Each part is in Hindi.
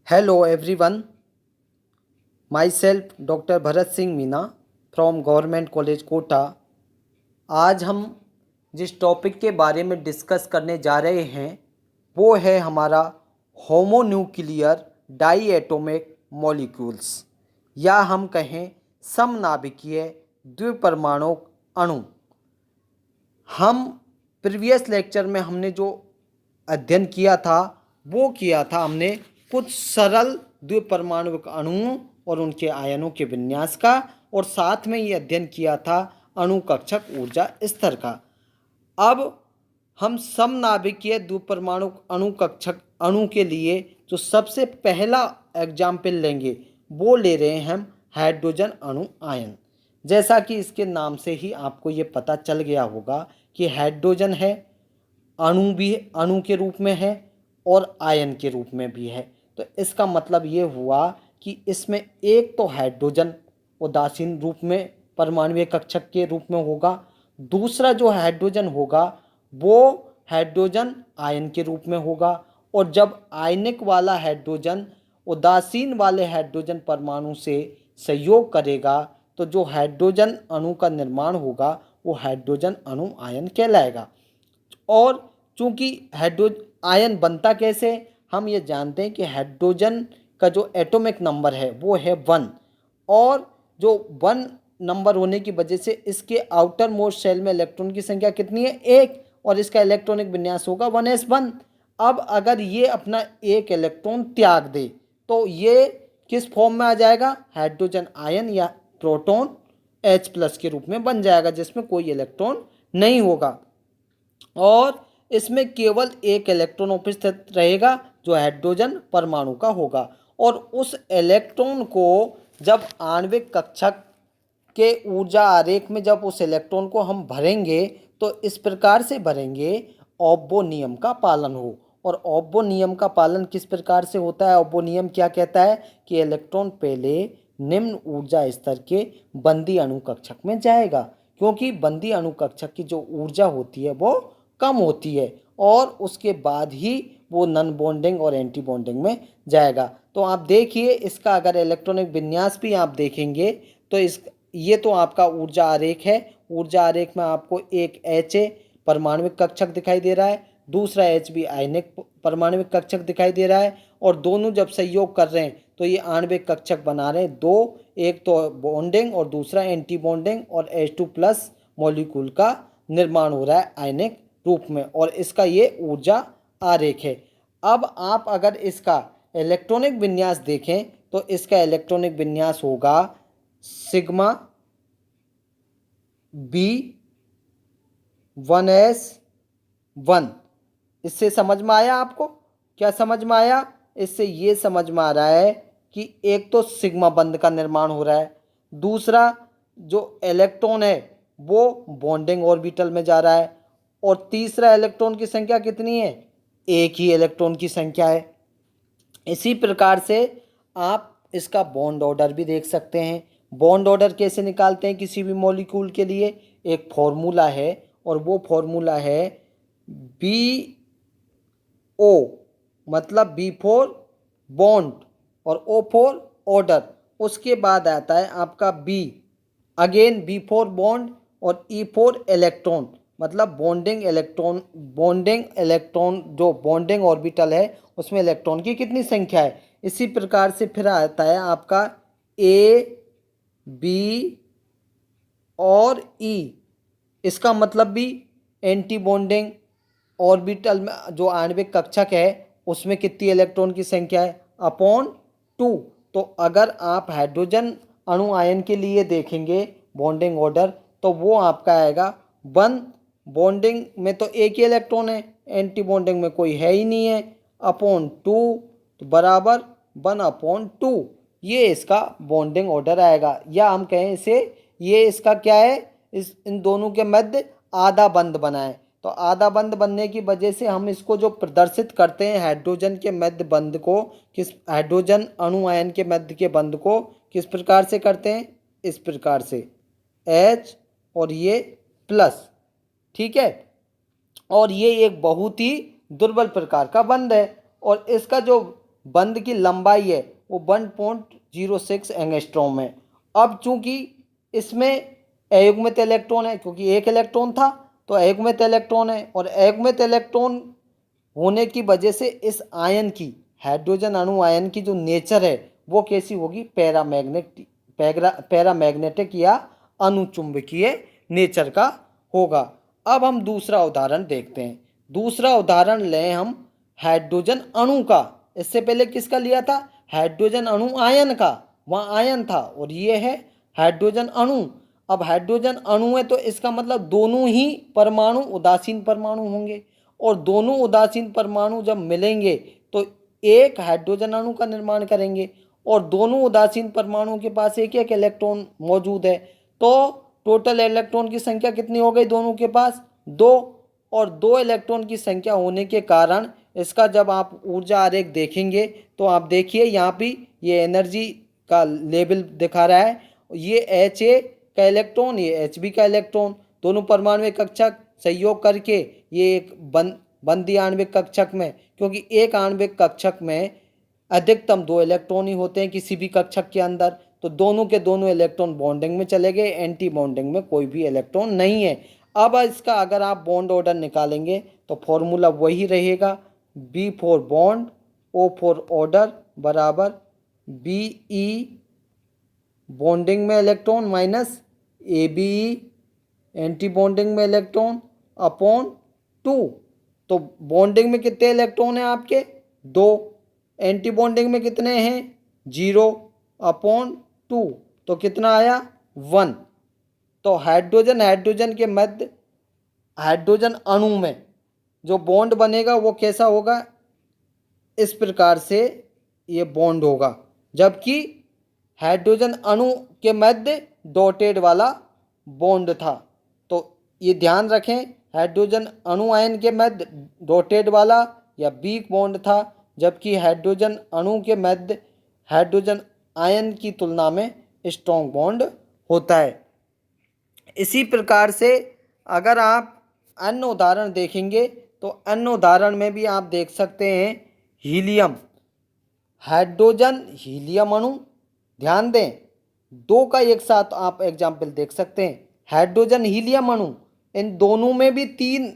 Hello everyone, myself doctor Bharat Singh Meena from government college Kota. आज हम जिस टॉपिक के बारे में डिस्कस करने जा रहे हैं वो है हमारा होमोन्यूक्लियर डाई एटॉमिक मॉलिक्यूल्स, या हम कहें समनाभिकीय द्विपरमाणुक अणु। हम प्रीवियस लेक्चर में हमने जो अध्ययन किया था वो किया था हमने कुछ सरल द्विपरमाणुक अणुओं और उनके आयनों के विन्यास का, और साथ में ये अध्ययन किया था अणु कक्षक ऊर्जा स्तर का। अब हम समनाभिकीय द्विपरमाणुक अणु कक्षक अणु के लिए जो सबसे पहला एग्जाम्पल लेंगे वो ले रहे हैं हम हाइड्रोजन अणु आयन। जैसा कि इसके नाम से ही आपको ये पता चल गया होगा कि हाइड्रोजन है, अणु भी अणु के रूप में है और आयन के रूप में भी है। तो इसका मतलब ये हुआ कि इसमें एक तो हाइड्रोजन उदासीन रूप में परमाणुीय कक्षक के रूप में होगा, दूसरा जो हाइड्रोजन होगा वो हाइड्रोजन आयन के रूप में होगा। और जब आयनिक वाला हाइड्रोजन उदासीन वाले हाइड्रोजन परमाणु से संयोग करेगा तो जो हाइड्रोजन अणु का निर्माण होगा वो हाइड्रोजन अणु आयन कहलाएगा। और चूंकि आयन बनता कैसे, हम ये जानते हैं कि हाइड्रोजन का जो एटॉमिक नंबर है वो है 1, और जो 1 नंबर होने की वजह से इसके आउटर मोस्ट शेल में इलेक्ट्रॉन की संख्या कितनी है, 1, और इसका इलेक्ट्रॉनिक विन्यास होगा 1s1। अब अगर ये अपना एक इलेक्ट्रॉन त्याग दे तो ये किस फॉर्म में आ जाएगा, हाइड्रोजन आयन या प्रोटॉन H+ के रूप में बन जाएगा, जिसमें कोई इलेक्ट्रॉन नहीं होगा और इसमें केवल एक इलेक्ट्रॉन उपस्थित रहेगा जो हाइड्रोजन परमाणु का होगा। और उस इलेक्ट्रॉन को जब आणविक कक्षक के ऊर्जा आरेख में जब उस इलेक्ट्रॉन को हम भरेंगे तो इस प्रकार से भरेंगे ऑब्बो नियम का पालन हो। और ऑब्बो नियम का पालन किस प्रकार से होता है, ऑब्बो नियम क्या कहता है कि इलेक्ट्रॉन पहले निम्न ऊर्जा स्तर के बंदी अणु कक्षक में जाएगा, क्योंकि बंदी अणु कक्षक की जो ऊर्जा होती है वो कम होती है, और उसके बाद ही वो नॉन बॉन्डिंग और एंटी बॉन्डिंग में जाएगा। तो आप देखिए इसका अगर इलेक्ट्रॉनिक विन्यास भी आप देखेंगे तो ये तो आपका ऊर्जा आरेख है। ऊर्जा आरेख में आपको एक Ha परमाणुविक कक्षक दिखाई दे रहा है, दूसरा Hb आयनिक परमाणुविक कक्षक दिखाई दे रहा है, और दोनों जब संयोग कर रहे हैं तो ये आणविक कक्षक बना रहे हैं दो, एक तो बॉन्डिंग और दूसरा एंटी बॉन्डिंग, और H2+ मॉलिक्यूल का निर्माण हो रहा है आयनिक रूप में, और इसका ये ऊर्जा आरेख है। अब आप अगर इसका इलेक्ट्रॉनिक विन्यास देखें तो इसका इलेक्ट्रॉनिक विन्यास होगा सिग्मा B1s1। इससे समझ में आया आपको, क्या समझ में आया? इससे ये समझ में आ रहा है कि एक तो सिग्मा बंध का निर्माण हो रहा है, दूसरा जो इलेक्ट्रॉन है वो बॉन्डिंग ऑर्बिटल में जा रहा है, और तीसरा इलेक्ट्रॉन की संख्या कितनी है, एक ही इलेक्ट्रॉन की संख्या है। इसी प्रकार से आप इसका बॉन्ड ऑर्डर भी देख सकते हैं। बॉन्ड ऑर्डर कैसे निकालते हैं किसी भी मॉलिक्यूल के लिए, एक फॉर्मूला है, और वो फॉर्मूला है BO, मतलब B फॉर बॉन्ड और O फॉर ऑर्डर। उसके बाद आता है आपका B, again B for bond और E फॉर इलेक्ट्रॉन, मतलब बॉन्डिंग इलेक्ट्रॉन जो बॉन्डिंग ऑर्बिटल है उसमें इलेक्ट्रॉन की कितनी संख्या है। इसी प्रकार से फिर आता है आपका A, B और E, इसका मतलब भी एंटी बॉन्डिंग ऑर्बिटल में जो आणविक कक्षक है उसमें कितनी इलेक्ट्रॉन की संख्या है, अपॉन 2। तो अगर आप हाइड्रोजन अणु आयन के लिए देखेंगे बॉन्डिंग ऑर्डर तो वो आपका आएगा 1, बॉन्डिंग में तो एक ही इलेक्ट्रॉन है, एंटी बॉन्डिंग में कोई है ही नहीं है, अपॉन 2, तो बराबर 1/2। ये इसका बॉन्डिंग ऑर्डर आएगा, या हम कहें इसे ये इसका क्या है, इन दोनों के मध्य आधा बंध बना है। तो आधा बंध बनने की वजह से हम इसको जो प्रदर्शित करते हैं हाइड्रोजन के मध्य बंध को, हाइड्रोजन अणु आयन के मध्य के बंध को किस प्रकार से करते हैं, इस प्रकार से H और ये प्लस, ठीक है। और ये एक बहुत ही दुर्बल प्रकार का बंध है, और इसका जो बंध की लंबाई है वो 1.06 एंगस्ट्रॉम है। अब चूंकि इसमें अयुग्मित इलेक्ट्रॉन है, क्योंकि एक इलेक्ट्रॉन था तो अयुग्मित इलेक्ट्रॉन है, और अयुग्मित इलेक्ट्रॉन होने की वजह से इस आयन की, हाइड्रोजन अणु आयन की जो नेचर है वो कैसी होगी, पैरामैग्नेटिक या अनुचुंबकीय नेचर का होगा। अब हम दूसरा उदाहरण देखते हैं। दूसरा उदाहरण लें हम हाइड्रोजन अणु का। इससे पहले किसका लिया था, हाइड्रोजन अणु आयन का, वहाँ आयन था, और ये है हाइड्रोजन अणु। अब हाइड्रोजन अणु है तो इसका मतलब दोनों ही परमाणु उदासीन परमाणु होंगे, और दोनों उदासीन परमाणु जब मिलेंगे तो एक हाइड्रोजन अणु का निर्माण करेंगे, और दोनों उदासीन परमाणुओं के पास एक एक इलेक्ट्रॉन मौजूद है। तो टोटल इलेक्ट्रॉन की संख्या कितनी हो गई दोनों के पास, दो। और दो इलेक्ट्रॉन की संख्या होने के कारण इसका जब आप ऊर्जा आरेख देखेंगे तो आप देखिए यहाँ भी ये एनर्जी का लेवल दिखा रहा है, ये एच ए का इलेक्ट्रॉन, ये एच बी का इलेक्ट्रॉन, दोनों परमाणविक कक्षक सहयोग करके ये एक बंदी आणविक कक्षक में, क्योंकि एक आणविक कक्षक में अधिकतम दो इलेक्ट्रॉन ही होते हैं किसी भी कक्षक के अंदर, तो दोनों के दोनों इलेक्ट्रॉन बॉन्डिंग में चले गए, एंटी बॉन्डिंग में कोई भी इलेक्ट्रॉन नहीं है। अब इसका अगर आप बॉन्ड ऑर्डर निकालेंगे तो फॉर्मूला वही रहेगा, B for bond O for order बराबर बी ई बॉन्डिंग में electron minus A B E anti bonding में इलेक्ट्रॉन अपॉन 2। तो बॉन्डिंग में कितने इलेक्ट्रॉन हैं आपके, दो, एंटी बॉन्डिंग में कितने हैं, 0 अपॉन 2, तो कितना आया 1। तो हाइड्रोजन के मध्य हाइड्रोजन अणु में जो बॉन्ड बनेगा वो कैसा होगा, इस प्रकार से ये बॉन्ड होगा, जबकि हाइड्रोजन अणु के मध्य डॉटेड वाला बॉन्ड था। तो ये ध्यान रखें, हाइड्रोजन अणु आयन के मध्य डॉटेड वाला या वीक बॉन्ड था, जबकि हाइड्रोजन अणु के मध्य हाइड्रोजन आयन की तुलना में स्ट्रॉन्ग बॉन्ड होता है। इसी प्रकार से अगर आप अन्य उदाहरण देखेंगे तो अन्य उदाहरण में भी आप देख सकते हैं हीलियम, हाइड्रोजन हीलियम अणु, ध्यान दें दो का एक साथ आप एग्जाम्पल देख सकते हैं, हाइड्रोजन हीलियम अणु, इन दोनों में भी 3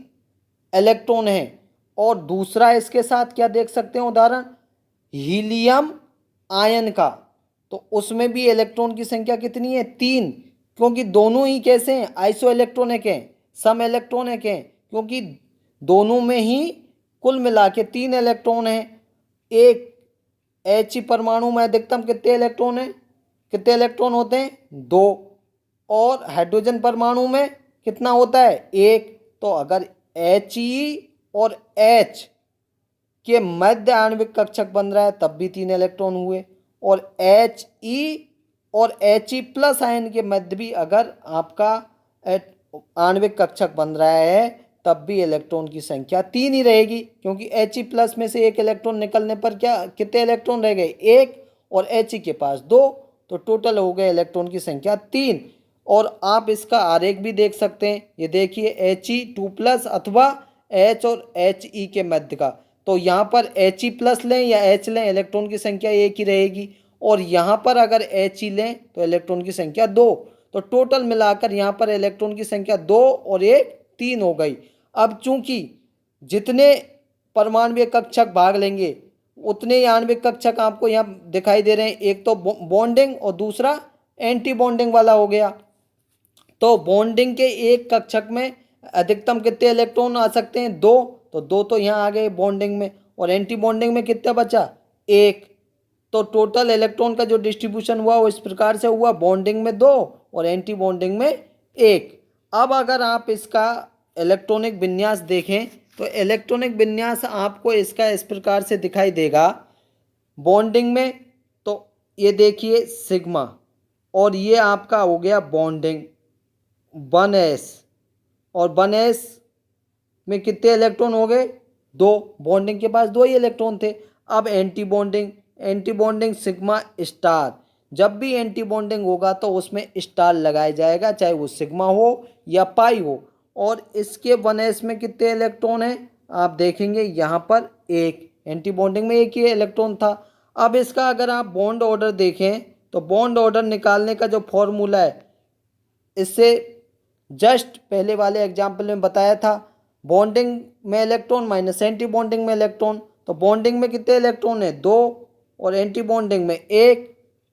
इलेक्ट्रॉन हैं, और दूसरा इसके साथ क्या देख सकते हैं उदाहरण, हीलियम आयन का, तो उसमें भी इलेक्ट्रॉन की संख्या कितनी है, 3, क्योंकि दोनों ही कैसे हैं, आइसो इलेक्ट्रॉनिक हैं, सम इलेक्ट्रॉनिक हैं, क्योंकि दोनों में ही कुल मिला के 3 इलेक्ट्रॉन हैं। एक एच परमाणु में अधिकतम कितने इलेक्ट्रॉन हैं, कितने इलेक्ट्रॉन होते हैं, 2, और हाइड्रोजन परमाणु में कितना होता है, 1। तो अगर एच और एच के मध्य आणविक कक्षक बन रहा है तब भी 3 इलेक्ट्रॉन हुए, और एच और एच प्लस आयन के मध्य भी अगर आपका आणविक कक्षक बन रहा है तब भी इलेक्ट्रॉन की संख्या 3 ही रहेगी, क्योंकि एच प्लस में से एक इलेक्ट्रॉन निकलने पर क्या कितने इलेक्ट्रॉन रह गए, 1, और एच के पास 2, तो टोटल हो गए इलेक्ट्रॉन की संख्या 3। और आप इसका आरेख भी देख सकते हैं, ये देखिए He2+ अथवा H और He के मध्य का, तो यहाँ पर He प्लस लें या H लें इलेक्ट्रॉन की संख्या एक ही रहेगी, और यहाँ पर अगर He लें तो इलेक्ट्रॉन की संख्या 2, तो टोटल मिलाकर यहाँ पर इलेक्ट्रॉन की संख्या 2 और 1 3 हो गई। अब चूंकि जितने परमाणविक कक्षक भाग लेंगे उतने ही आणविक कक्षक आपको यहाँ दिखाई दे रहे हैं, एक तो बॉन्डिंग और दूसरा एंटी बॉन्डिंग वाला हो गया। तो बॉन्डिंग के एक कक्षक में अधिकतम कितने इलेक्ट्रॉन आ सकते हैं, 2, तो 2 तो यहाँ आ गए बॉन्डिंग में, और एंटी बॉन्डिंग में कितना बचा, 1। तो टोटल इलेक्ट्रॉन का जो डिस्ट्रीब्यूशन हुआ वो इस प्रकार से हुआ, बॉन्डिंग में 2 और एंटी बॉन्डिंग में 1। अब अगर आप इसका इलेक्ट्रॉनिक विन्यास देखें तो इलेक्ट्रॉनिक विन्यास आपको इसका इस प्रकार से दिखाई देगा, बॉन्डिंग में तो ये देखिए सिग्मा, और ये आपका हो गया बॉन्डिंग 1s, और 1s में कितने इलेक्ट्रॉन हो गए, 2, बॉन्डिंग के पास 2 ही इलेक्ट्रॉन थे। अब एंटी बॉन्डिंग सिग्मा स्टार, जब भी एंटी बॉन्डिंग होगा तो उसमें स्टार लगाया जाएगा, चाहे वो सिग्मा हो या पाई हो, और इसके 1s में कितने इलेक्ट्रॉन हैं आप देखेंगे यहाँ पर 1, एंटी बॉन्डिंग में एक ही इलेक्ट्रॉन था। अब इसका अगर आप बॉन्ड ऑर्डर देखें तो बॉन्ड ऑर्डर निकालने का जो फॉर्मूला है, इससे जस्ट पहले वाले एग्जाम्पल में बताया था, बॉन्डिंग में इलेक्ट्रॉन माइनस एंटी बॉन्डिंग में इलेक्ट्रॉन। तो बॉन्डिंग में कितने इलेक्ट्रॉन है? 2, और एंटी बॉन्डिंग में 1।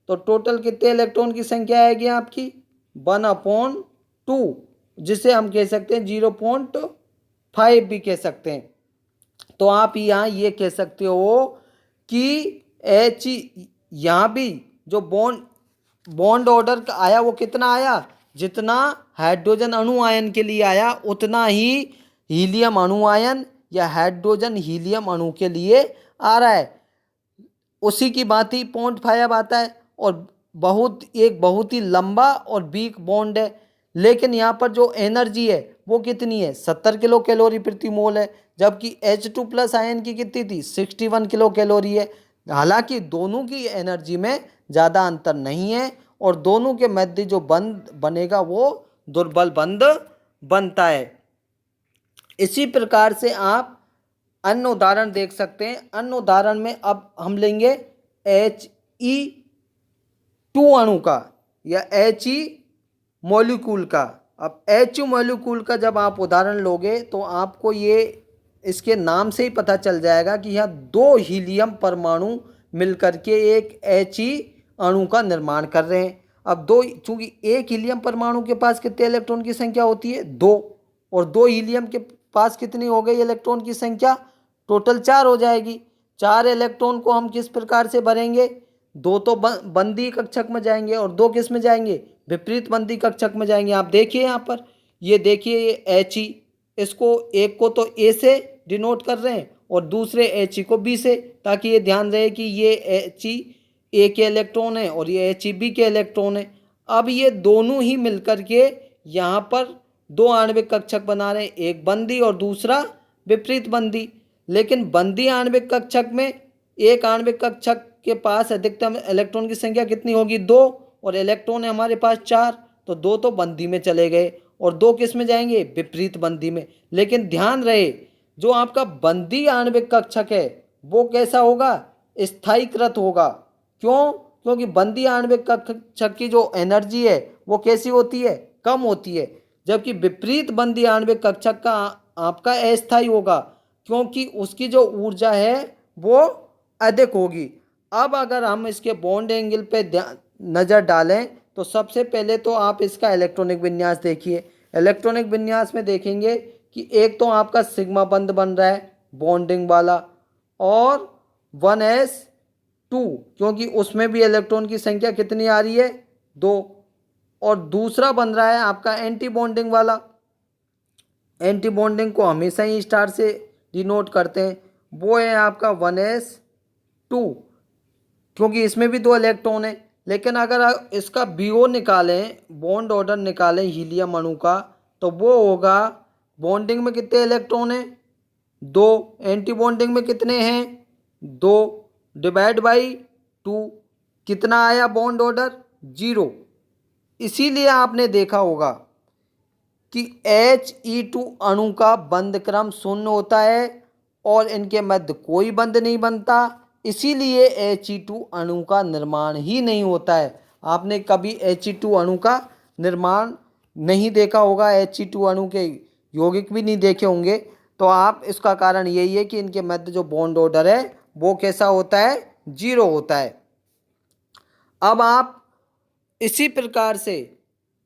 तो टोटल कितने इलेक्ट्रॉन की संख्या आएगी आपकी? 1/2, जिसे हम कह सकते हैं 0.5 भी कह सकते हैं। तो आप यहाँ ये कह सकते हो कि एच, यहाँ भी जो बॉन्ड ऑर्डर का आया वो कितना आया? जितना हाइड्रोजन अणु आयन के लिए आया उतना ही हीलियम अणु आयन या हाइड्रोजन हीलियम अणु के लिए आ रहा है। उसी की बात ही 0.5 आता है, और बहुत ही लंबा और वीक बॉन्ड है। लेकिन यहाँ पर जो एनर्जी है वो कितनी है? 70 किलो कैलोरी प्रति मोल है, जबकि H2+ आयन की कितनी थी? 61 किलो कैलोरी है। हालांकि दोनों की एनर्जी में ज़्यादा अंतर नहीं है, और दोनों के मध्य जो बंध बनेगा वो दुर्बल बंध बनता है। इसी प्रकार से आप अन्य उदाहरण देख सकते हैं। अन्य उदाहरण में अब हम लेंगे He2 अणु का या He मॉलिक्यूल का। अब He मॉलिक्यूल का जब आप उदाहरण लोगे तो आपको ये इसके नाम से ही पता चल जाएगा कि यहाँ 2 हीलियम परमाणु मिलकर के एक He अणु का निर्माण कर रहे हैं। अब चूंकि एक हीलियम परमाणु के पास कितने इलेक्ट्रॉन की संख्या होती है? 2, और 2 हीलियम के पास कितनी हो गई इलेक्ट्रॉन की संख्या? टोटल 4 हो जाएगी। 4 इलेक्ट्रॉन को हम किस प्रकार से भरेंगे? 2 तो बंदी कक्षक में जाएंगे और 2 किस में जाएंगे? विपरीत बंदी कक्षक में जाएंगे। आप देखिए यहाँ पर, ये देखिए ये He, इसको एक को तो A से डिनोट कर रहे हैं और दूसरे He को B से, ताकि ये ध्यान रहे कि ये He A के इलेक्ट्रॉन है और ये He B के इलेक्ट्रॉन है। अब ये दोनों ही मिलकर के यहाँ पर 2 आणविक कक्षक बना रहे हैं, एक बंदी और दूसरा विपरीत बंदी। लेकिन बंदी आणविक कक्षक में एक आणविक कक्षक के पास अधिकतम इलेक्ट्रॉन की संख्या कितनी होगी? 2, और इलेक्ट्रॉन है हमारे पास 4, तो 2 तो बंदी में चले गए और 2 किस में जाएंगे? विपरीत बंदी में। लेकिन ध्यान रहे, जो आपका बंदी आणविक कक्षक है वो कैसा होगा? स्थायीकृत होगा। क्यों? क्योंकि बंदी आणविक कक्षक की जो एनर्जी है वो कैसी होती है? कम होती है। जबकि विपरीत बंदी आणविक कक्षक का आपका अस्थायी होगा, क्योंकि उसकी जो ऊर्जा है वो अधिक होगी। अब अगर हम इसके बॉन्ड एंगल पे नज़र डालें तो सबसे पहले तो आप इसका इलेक्ट्रॉनिक विन्यास देखिए। इलेक्ट्रॉनिक विन्यास में देखेंगे कि एक तो आपका सिग्मा बंध बन रहा है बॉन्डिंग वाला, और 1s2, क्योंकि उसमें भी इलेक्ट्रॉन की संख्या कितनी आ रही है? 2। और दूसरा बन रहा है आपका एंटी बॉन्डिंग वाला। एंटी बॉन्डिंग को हमेशा ही स्टार से डिनोट करते हैं, वो है आपका 1s2, क्योंकि इसमें भी 2 इलेक्ट्रॉन है। लेकिन अगर आप इसका BO निकालें, बॉन्ड ऑर्डर निकालें हीलियम अणु का, तो वो होगा, बॉन्डिंग में कितने इलेक्ट्रॉन हैं? 2। एंटी बॉन्डिंग में कितने हैं? 2 डिवाइड बाई 2, कितना आया बॉन्ड ऑर्डर? 0। इसीलिए आपने देखा होगा कि He2 अणु का बंध क्रम 0 होता है और इनके मध्य कोई बंध नहीं बनता, इसीलिए He2 अणु का निर्माण ही नहीं होता है। आपने कभी He2 अणु का निर्माण नहीं देखा होगा, He2 अणु के यौगिक भी नहीं देखे होंगे। तो आप इसका कारण यही है कि इनके मध्य जो बॉन्ड ऑर्डर है वो कैसा होता है? 0 होता है। अब आप इसी प्रकार से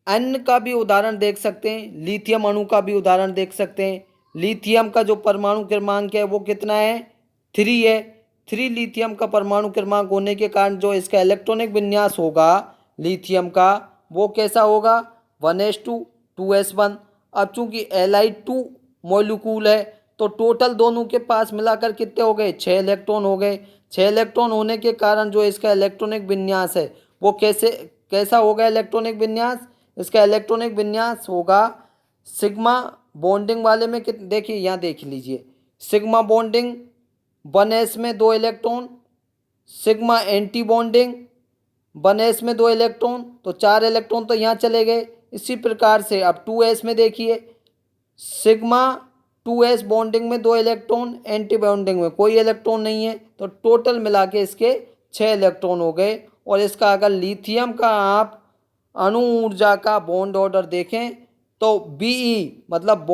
अन्य का भी उदाहरण देख सकते हैं, लिथियम अणु का भी उदाहरण देख सकते हैं। लिथियम का जो परमाणु क्रमांक है वो कितना है? 3 है। 3 लिथियम का परमाणु क्रमांक होने के कारण जो इसका इलेक्ट्रॉनिक विन्यास होगा लिथियम का, वो कैसा होगा? 1s2 2s1। अब चूंकि Li2 मॉलिक्यूल है तो टोटल दोनों के पास मिलाकर कितने हो गए? 6 इलेक्ट्रॉन हो गए। 6 इलेक्ट्रॉन होने के कारण जो इसका इलेक्ट्रॉनिक विन्यास है वो कैसा होगा इलेक्ट्रॉनिक विन्यास? इसका इलेक्ट्रॉनिक विन्यास होगा सिग्मा बॉन्डिंग वाले में देखिए, यहाँ देख लीजिए, सिग्मा बॉन्डिंग 1s में 2 electron, sigma anti bonding 1s में 2 इलेक्ट्रॉन, तो 4 इलेक्ट्रॉन तो यहाँ चले गए। इसी प्रकार से अब 2s में देखिए, सिग्मा 2s बॉन्डिंग में 2 इलेक्ट्रॉन, एंटी बॉन्डिंग में कोई इलेक्ट्रॉन नहीं है, तो टोटल मिला के इसके 6 इलेक्ट्रॉन हो गए। और इसका अगर लिथियम का आप अणु ऊर्जा का बॉन्ड ऑर्डर देखें तो Be मतलब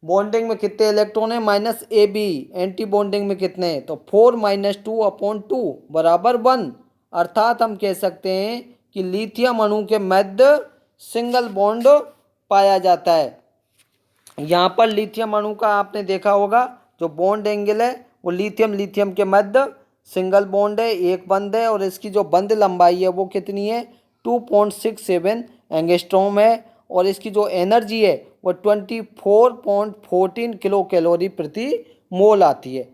बॉन्डिंग में कितने इलेक्ट्रॉन है, -Ab, एंटी बॉन्डिंग में कितने, तो 4-2/2 बराबर 1। अर्थात हम कह सकते हैं कि लिथियम अणु के मध्य सिंगल बॉन्ड पाया जाता है। यहाँ पर लिथियम अणु का आपने देखा होगा जो बॉन्ड एंगल है वो लिथियम के मध्य सिंगल बॉन्ड है, एक बंद है, और इसकी जो बंद लंबाई है वो कितनी है, 2.67 एंगस्ट्रॉम है। और इसकी जो एनर्जी है वो 24.14 किलो कैलोरी प्रति मोल आती है।